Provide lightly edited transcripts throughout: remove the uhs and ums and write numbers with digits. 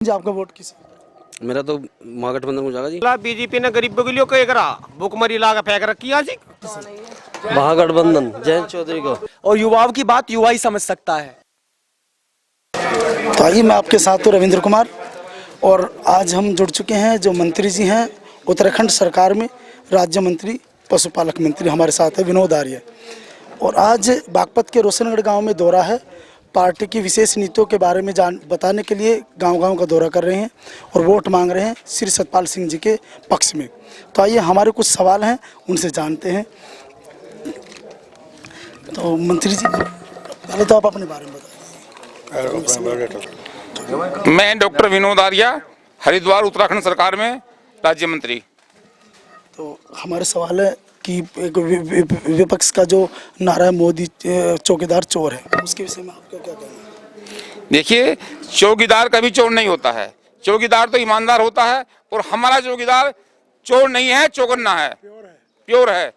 जी आपका वोट किस? मेरा तो महागठबंधन को जाएगा जी। बीजेपी ने गरीबों के लिए क्या करा, भुखमरी लागा फेंक रखी आज। महागठबंधन जयंत चौधरी को। और युवाओं की बात युवा ही समझ सकता है। तो आइए, मैं आपके साथ हूँ रविंद्र कुमार, और आज हम जुड़ चुके हैं जो मंत्री जी हैं उत्तराखंड सरकार में, राज्य मंत्री पशुपालक मंत्री हमारे साथ है विनोद आर्य। और आज बागपत के रोशनगढ़ गांव में दौरा है, पार्टी की विशेष नीतियों के बारे में बताने के लिए गांव-गांव का दौरा कर रहे हैं और वोट मांग रहे हैं श्री सतपाल सिंह जी के पक्ष में। तो आइए, हमारे कुछ सवाल हैं उनसे जानते हैं। तो मंत्री जी, पहले तो आप अपने बारे में बताइए। मैं डॉक्टर विनोद आर्य, हरिद्वार उत्तराखंड सरकार में राज्य मंत्री। तो हमारे सवाल है कि एक विपक्ष का जो नारा है मोदी चौकीदार चोर है, उसके विषय में आपका क्या कहना है? देखिए, चौकीदार कभी चोर नहीं होता है, चौकीदार तो ईमानदार होता है। और हमारा चौकीदार चोर नहीं है, चौकन्ना है, प्योर है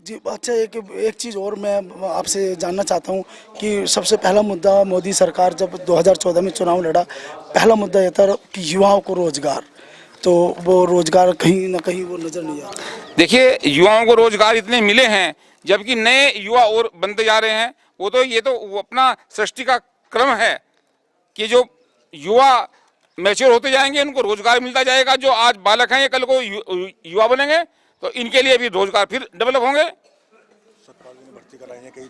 जी। अच्छा, एक चीज़ और मैं आपसे जानना चाहता हूँ कि सबसे पहला मुद्दा, मोदी सरकार जब 2014 में चुनाव लड़ा, पहला मुद्दा यह था कि युवाओं को रोजगार, तो वो रोजगार कहीं ना कहीं वो नजर नहीं आ रहा। देखिए, युवाओं को रोजगार इतने मिले हैं, जबकि नए युवा और बनते जा रहे हैं। ये तो अपना सृष्टि का क्रम है कि जो युवा मैच्योर होते जाएंगे, उनको रोजगार मिलता जाएगा। जो आज बालक हैं, ये कल को युवा बनेंगे, तो इनके लिए भी रोजगार फिर डेवलप होंगे।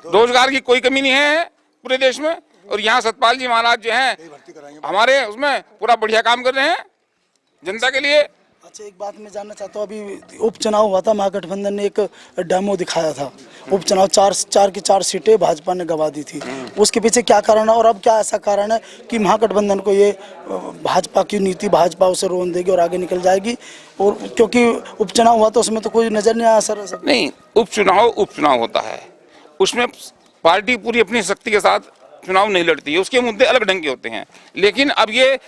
रोजगार की कोई कमी नहीं है पूरे देश में। और यहाँ सतपाल जी महाराज जो हैं हमारे, उसमें पूरा बढ़िया काम कर रहे हैं जनता के लिए। अच्छा, एक बात मैं जानना चाहता हूँ, अभी उपचुनाव हुआ था, महागठबंधन ने एक डेमो दिखाया था। उपचुनाव चार की चार सीटें भाजपा ने गंवा दी थी, उसके पीछे क्या कारण है? और अब क्या ऐसा कारण है कि महागठबंधन को ये भाजपा की नीति, भाजपा उसे रोन देगी और आगे निकल जाएगी? और क्योंकि उपचुनाव हुआ तो उसमें तो कोई नजर नहीं आया सर। नहीं, उपचुनाव होता है, उसमें पार्टी पूरी अपनी शक्ति के साथ चुनाव नहीं लड़ती है, उसके मुद्दे अलग ढंग के होते हैं। लेकिन अब ये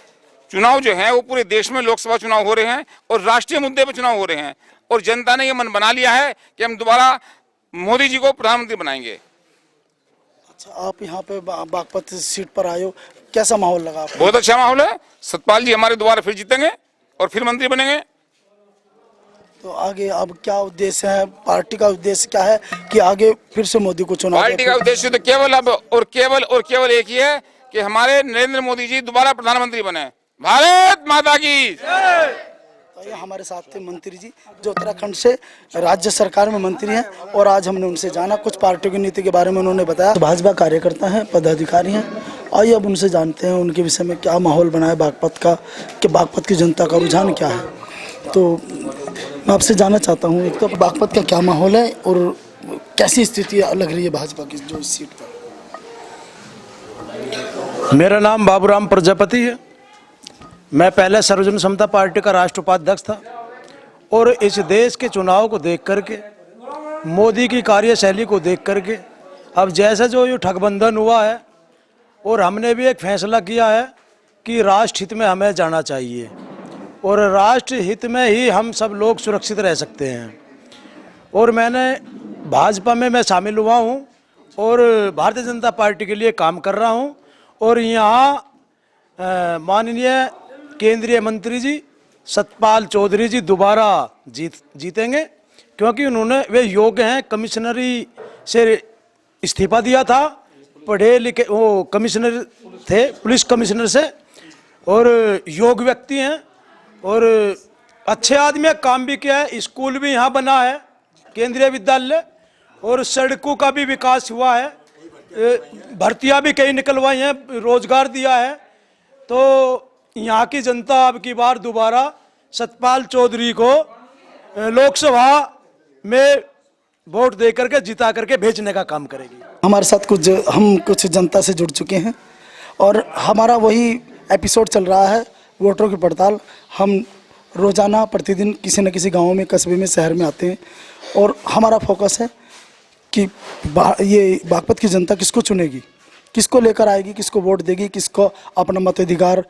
चुनाव जो है वो पूरे देश में लोकसभा चुनाव हो रहे हैं और राष्ट्रीय मुद्दे पर चुनाव हो रहे हैं, और जनता ने ये मन बना लिया है कि हम दोबारा मोदी जी को प्रधानमंत्री बनाएंगे। अच्छा, आप यहाँ पे बागपत सीट पर आए हो, कैसा माहौल लगा आपको? बहुत अच्छा माहौल है। सतपाल जी हमारे दोबारा फिर जीतेंगे और फिर मंत्री बनेंगे। तो आगे अब क्या उद्देश्य है, पार्टी का उद्देश्य क्या है कि आगे फिर से मोदी को चुनाव? पार्टी का उद्देश्य तो केवल केवल एक ही है कि हमारे नरेंद्र मोदी जी दोबारा प्रधानमंत्री बने। भारत माता की। तो ये हमारे साथ थे मंत्री जी, जो उत्तराखंड से राज्य सरकार में मंत्री हैं, और आज हमने उनसे जाना कुछ पार्टियों की नीति के बारे में। उन्होंने बताया भाजपा कार्यकर्ता हैं, पदाधिकारी हैं। आइए अब उनसे जानते हैं उनके विषय में क्या माहौल बना है बागपत का, कि बागपत की जनता का रुझान क्या है। तो मैं आपसे जानना चाहता हूँ, एक तो बागपत का क्या माहौल है और कैसी स्थिति लग रही है भाजपा की जो इस सीट पर? मेरा नाम बाबूराम प्रजापति है। मैं पहले सर्वजन समता पार्टी का राष्ट्रीय उपाध्यक्ष था, और इस देश के चुनाव को देख करके, मोदी की कार्यशैली को देख करके, अब जैसे जो ये ठगबंधन हुआ है, और हमने भी एक फैसला किया है कि राष्ट्र हित में हमें जाना चाहिए, और राष्ट्र हित में ही हम सब लोग सुरक्षित रह सकते हैं। और मैंने भाजपा में मैं शामिल हुआ हूँ और भारतीय जनता पार्टी के लिए काम कर रहा हूँ। और यहाँ माननीय केंद्रीय मंत्री जी सतपाल चौधरी जी दोबारा जीतेंगे, क्योंकि वे योग्य हैं। कमिश्नरी से इस्तीफा दिया था, पढ़े लिखे वो कमिश्नर थे, पुलिस कमिश्नर से, और योग्य व्यक्ति हैं और अच्छे आदमी है, काम भी किया है। स्कूल भी यहाँ बना है, केंद्रीय विद्यालय, और सड़कों का भी विकास हुआ है, भर्तियाँ भी कई निकलवाई हैं, रोजगार दिया है। तो यहाँ की जनता अब की बार दोबारा सतपाल चौधरी को लोकसभा में वोट दे करके जिता करके भेजने का काम करेगी। हमारे साथ हम कुछ जनता से जुड़ चुके हैं, और हमारा वही एपिसोड चल रहा है, वोटरों की पड़ताल। हम रोजाना प्रतिदिन किसी न किसी गांव में, कस्बे में, शहर में आते हैं, और हमारा फोकस है कि ये बागपत की जनता किसको चुनेगी, किसको लेकर आएगी, किसको वोट देगी, किसको अपना मताधिकार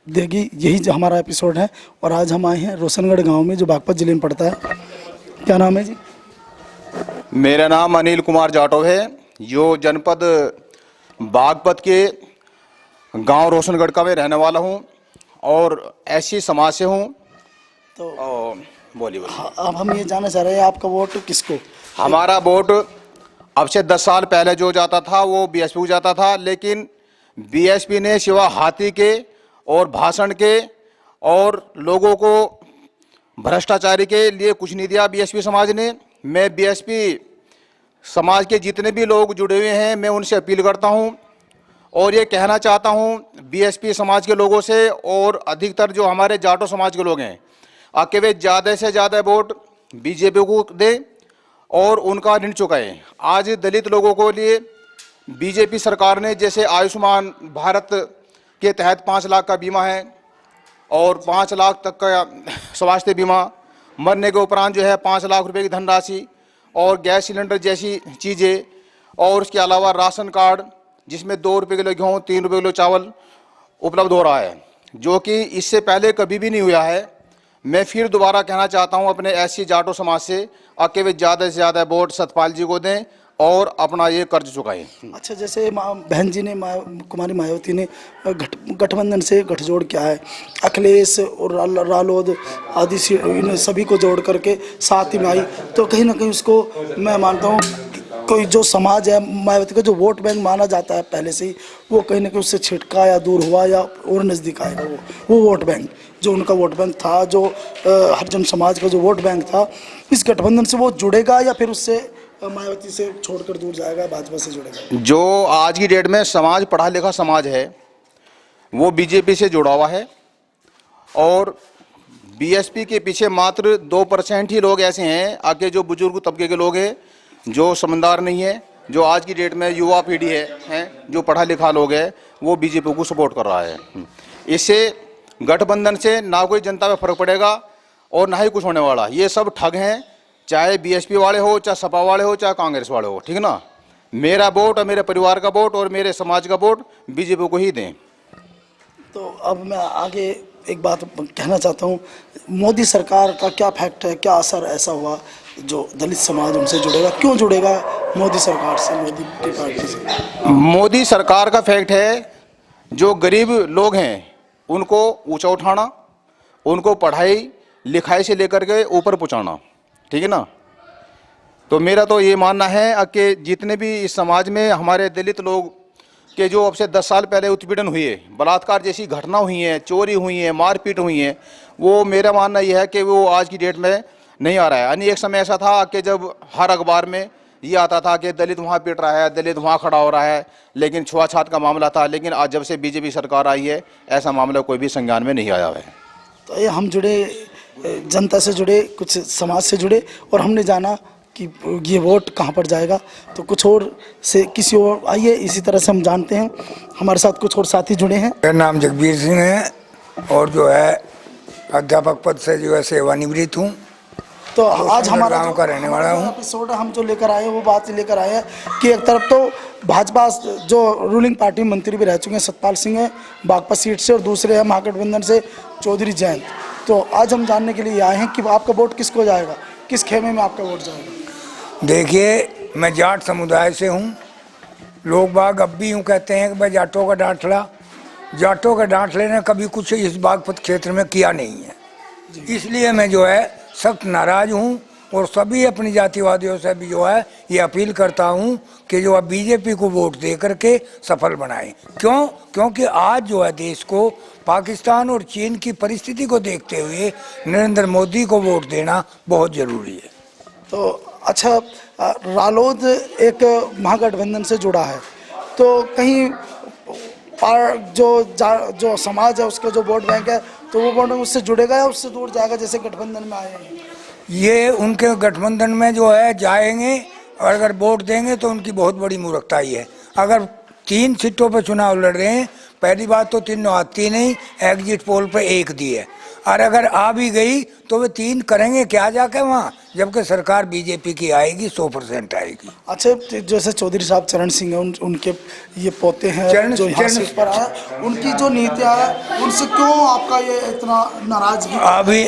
देगी। यही जो हमारा एपिसोड है। और आज हम आए हैं रोशनगढ़ गांव में, जो बागपत जिले में पड़ता है। क्या नाम है जी? मेरा नाम अनिल कुमार जाटव है, जो जनपद बागपत के गांव रोशनगढ़ का मैं रहने वाला हूं। और एससी समाज से हूँ। तो और बोलिए। अब हम ये जानना चाह रहे हैं आपका वोट किसको? हमारा वोट अब से 10 साल पहले जो जाता था वो बीएसपी को जाता था, लेकिन बीएसपी ने सिवा हाथी के और भाषण के और लोगों को भ्रष्टाचारी के लिए कुछ नहीं दिया बीएसपी समाज ने। मैं बीएसपी समाज के जितने भी लोग जुड़े हुए हैं मैं उनसे अपील करता हूं और ये कहना चाहता हूं बीएसपी समाज के लोगों से और अधिकतर जो हमारे जाटो समाज के लोग हैं आके वे ज़्यादा से ज़्यादा वोट बीजेपी को दें और उनका ऋण चुकाएं। आज दलित लोगों के लिए बीजेपी सरकार ने जैसे आयुष्मान भारत के तहत 5 लाख का बीमा है और 5 लाख तक का स्वास्थ्य बीमा, मरने के उपरांत जो है 5 लाख रुपए की धनराशि और गैस सिलेंडर जैसी चीज़ें, और उसके अलावा राशन कार्ड जिसमें 2 रुपये किलो गेहूँ 3 रुपये किलो चावल उपलब्ध हो रहा है, जो कि इससे पहले कभी भी नहीं हुआ है। मैं फिर दोबारा कहना चाहता हूं अपने एससी जाटो समाज से आके वे ज़्यादा से ज़्यादा वोट सतपाल जी को दें और अपना ये कर्ज चुकाएं। अच्छा, जैसे बहन जी ने कुमारी मायावती ने गठबंधन से गठजोड़ किया है, अखिलेश और रालोद आदि इन सभी को जोड़ करके साथ ही में आई, तो कहीं ना कहीं उसको मैं मानता हूँ कोई जो समाज है मायावती का जो वोट बैंक माना जाता है पहले से ही, वो कहीं ना कहीं उससे छिटका या दूर हुआ या और नज़दीक आएगा। वो वोट बैंक जो उनका वोट बैंक था, जो हरिजन समाज का जो वोट बैंक था, इस गठबंधन से वो जुड़ेगा या फिर उससे मायावती से छोड़कर दूर जाएगा, भाजपा से जुड़ेगा? जो आज की डेट में समाज पढ़ा लिखा समाज है वो बीजेपी से जुड़ा हुआ है और बीएसपी के पीछे मात्र 2% ही लोग ऐसे हैं आगे जो बुजुर्ग तबके के लोग हैं, जो समझदार नहीं है, जो आज की डेट में युवा पीढ़ी है जो पढ़ा लिखा लोग है वो बीजेपी को सपोर्ट कर रहा है। इससे गठबंधन से ना कोई जनता में फर्क पड़ेगा और ना ही कुछ होने वाला। ये सब ठग हैं, चाहे बीएसपी वाले हो, चाहे सपा वाले हो, चाहे कांग्रेस वाले हो, ठीक है ना। मेरा वोट और मेरे परिवार का वोट और मेरे समाज का वोट बीजेपी को ही दें। तो अब मैं आगे एक बात कहना चाहता हूँ, मोदी सरकार का क्या फैक्ट है, क्या असर ऐसा हुआ जो दलित समाज उनसे जुड़ेगा? क्यों जुड़ेगा मोदी सरकार से, मोदी की पार्टी से? मोदी सरकार का फैक्ट है जो गरीब लोग हैं उनको ऊंचा उठाना, उनको पढ़ाई लिखाई से लेकर के ऊपर पहुंचाना, ठीक है ना। तो मेरा तो ये मानना है कि जितने भी इस समाज में हमारे दलित लोग के जो अब से 10 साल पहले उत्पीड़न हुई है, बलात्कार जैसी घटना हुई है, चोरी हुई है, मारपीट हुई है, वो मेरा मानना यह है कि वो आज की डेट में नहीं आ रहा है। यानी एक समय ऐसा था कि जब हर अखबार में ये आता था कि दलित वहाँ पीट रहा है, दलित वहाँ खड़ा हो रहा है, लेकिन छुआछात का मामला था। लेकिन आज जब से बीजेपी सरकार आई है ऐसा मामला कोई भी संज्ञान में नहीं आया है। तो ये हम जुड़े, जनता से जुड़े, कुछ समाज से जुड़े, और हमने जाना कि ये वोट कहाँ पर जाएगा। तो कुछ और से किसी और आइए, इसी तरह से हम जानते हैं। हमारे साथ कुछ और साथी जुड़े हैं। मेरा नाम जगबीर सिंह है और जो है अध्यापक पद से जो है सेवानिवृत्त हूँ। तो आज हमारा गाँव का रहने वाला हूँ। एपिसोड हम जो लेकर आए हैं वो बात लेकर आए हैं कि एक तरफ तो भाजपा जो रूलिंग पार्टी मंत्री भी रह चुके हैं सतपाल सिंह है बागपत सीट से, और दूसरे हैं महागठबंधन से चौधरी जयंत। तो आज हम जानने के लिए आए हैं कि आपका वोट किसको जाएगा, किस खेमे में आपका वोट जाएगा? देखिए, मैं जाट समुदाय से हूँ। लोग बाग अब भी यूँ कहते हैं कि भाई जाटों का डांटला, जाटों का डांटले ने कभी कुछ इस बागपत क्षेत्र में किया नहीं है। इसलिए मैं जो है सख्त नाराज हूँ और सभी अपनी जातिवादियों से भी जो है ये अपील करता हूँ कि जो अब बीजेपी को वोट दे करके सफल बनाएं। क्यों? क्योंकि आज जो है देश को पाकिस्तान और चीन की परिस्थिति को देखते हुए नरेंद्र मोदी को वोट देना बहुत ज़रूरी है। तो अच्छा, रालोद एक महागठबंधन से जुड़ा है, तो कहीं जो समाज है उसका जो वोट बैंक है तो वो वोट उससे जुड़ेगा या उससे दूर जाएगा, जैसे गठबंधन में आए हैं? ये उनके गठबंधन में जो है जाएंगे और अगर वोट देंगे तो उनकी बहुत बड़ी मूर्खता ही है। अगर 3 सीटों पर चुनाव लड़ रहे हैं, पहली बात तो 3 आती नहीं, एग्जिट पोल पे 1 दी है, और अगर आ भी गई तो वे 3 करेंगे क्या जाके वहाँ, जबकि सरकार बीजेपी की आएगी, 100% आएगी। अच्छा, जैसे चौधरी साहब चरण सिंह हैं, उनके ये पोते हैं जो यहाँ से पर आया, उनकी जो नीतियाँ है उनसे क्यों आपका ये इतना नाराजगी?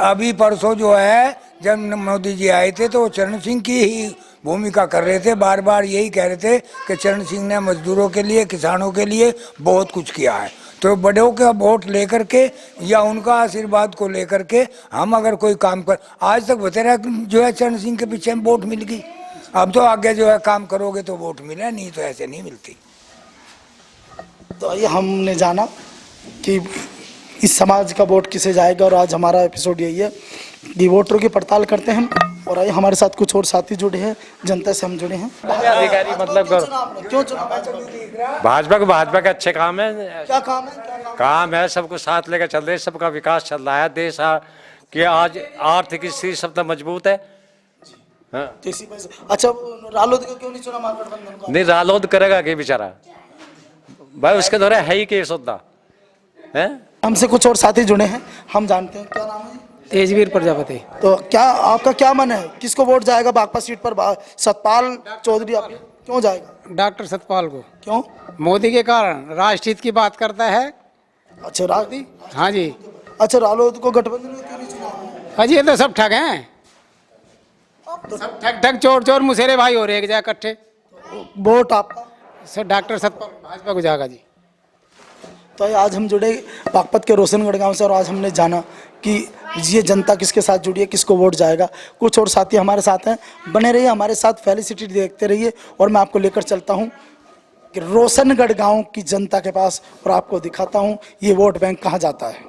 अभी परसों जो है जब मोदी जी आए थे तो वो चरण सिंह की ही भूमिका कर रहे थे, बार बार यही कह रहे थे कि चरण सिंह ने मजदूरों के लिए, किसानों के लिए बहुत कुछ किया है। तो बड़ों का वोट लेकर के या उनका आशीर्वाद को लेकर के हम अगर कोई काम कर, आज तक बतेरा जो है चरण सिंह के पीछे में वोट मिल गई, अब तो आगे जो है काम करोगे तो वोट मिले, नहीं तो ऐसे नहीं मिलती। तो ये हमने जाना कि इस समाज का वोट किसे जाएगा, और आज हमारा एपिसोड यही है कि वोटरों की पड़ताल करते हैं हम। और आइए हमारे साथ कुछ और साथी जुड़े हैं, जनता से हम जुड़े हैं। अधिकारी मतलब क्यों चुना? भाजपा के अच्छे काम है। क्या काम है? काम है, सबको साथ लेकर चल रहे हैं, सबका विकास चल रहा है। देश की आज आर्थिक स्थिति सबसे मजबूत है। हाँ। अच्छा, रालोद को क्यों नहीं चुना महागठबंधन को? नहीं, रालोद करेगा कि बेचारा भाई, उसके द्वारा है ही केस होता है। हमसे कुछ और साथी जुड़े हैं, हम जानते हैं। क्या नाम है? तेजवीर प्रजापति। तो क्या आपका क्या मन है, किसको वोट जाएगा बागपत सीट पर? सतपाल चौधरी आप क्यों जाएगा? डॉक्टर सतपाल को। क्यों? मोदी के कारण, राष्ट्रहित की बात करता है। अच्छा, राजनीति। हाँ जी। अच्छा, रालोद को गठबंधन में क्यों नहीं चुना? अजी ये तो सब ठग हैं, सब ठग ठग चोर चोर मुसेरे भाई हो रहे हैं एक जगह इकट्ठे। वोट आपका? सर डॉक्टर सतपाल भाजपा को जाएगा जी। तो आज हम जुड़े बागपत के रोशनगढ़ गांव से, और आज हमने जाना कि ये जनता किसके साथ जुड़ी है, किसको वोट जाएगा। कुछ और साथी हमारे साथ हैं, बने रहिए हमारे साथ, फेलिसिटी देखते रहिए। और मैं आपको लेकर चलता हूं कि रोशनगढ़ गांव की जनता के पास, और आपको दिखाता हूं ये वोट बैंक कहां जाता है।